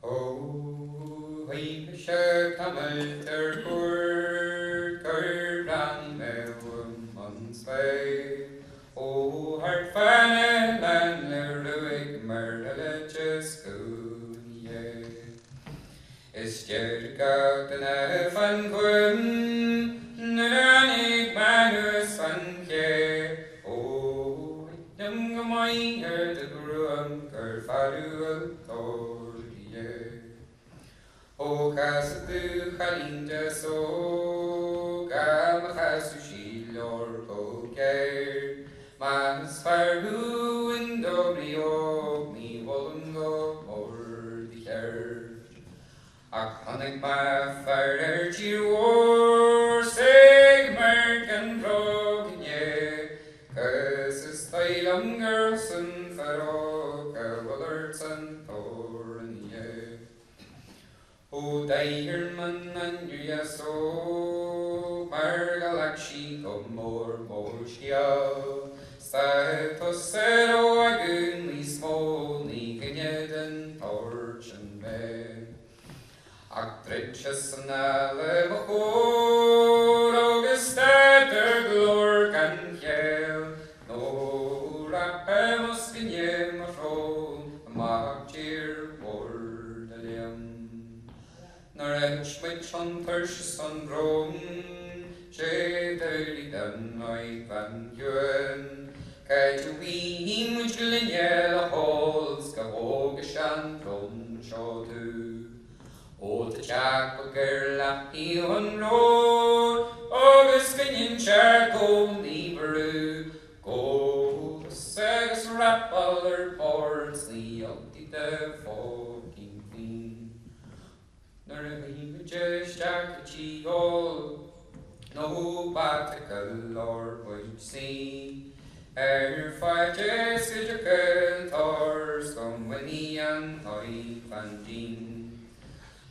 O Éigse Dhiarmuid Uí Shúilleabháin O hart fanne lan le ruig myrle Is jerka den fan gwyn Nanig manus fan ke O ydym gymai de grwam Faru torrie O casadu chalinda so Gam chasu shilor o gair Mas farhu in dobri o Mi volungo mor di Ach hannig ma fearr tíor Seg mergan broginne Cos is thailm gerson farog Willard san thorinne O Diarmuidín an so Margalakshi gomor morshia Status sero agun Li smol ni gnyeden torchen me Ach dritches na le bachor agus stater glor gan kiel No rapemos gynne mafron Mag tir word aliam Nor edge mit chon terches on rom She dirty dan oi van yuen Kai tu wien which linje holes Ga hogeshan ron shodu O the jackal girl a he on road, August Kenyan charcoal neveru, Go segs rap other ports, the ulti the fucking thing. Nor a he just jack a cheagle, no batical or white sea. Fighters is a girl, Thors, come when he and I fan jean.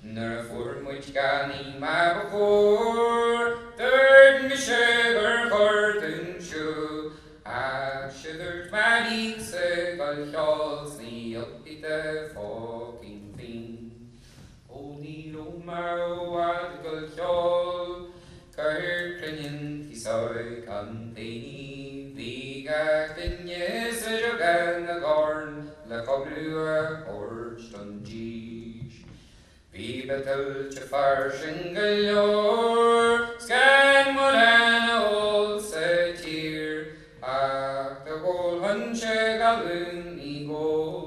Nor a form which gani ma before, Third me shiver curtain shoe, shithered my Éigse Dhiarmuid Uí Shúilleabháin, fucking thing. Only no marrow at the Kirkinian Tisoy Cantini, Viga Vinye Sejogan the Gorn, La Coblua or Stungy. Vi betul te farshingalor, Scan modana ol se tir, Ach the whole hunche galun I go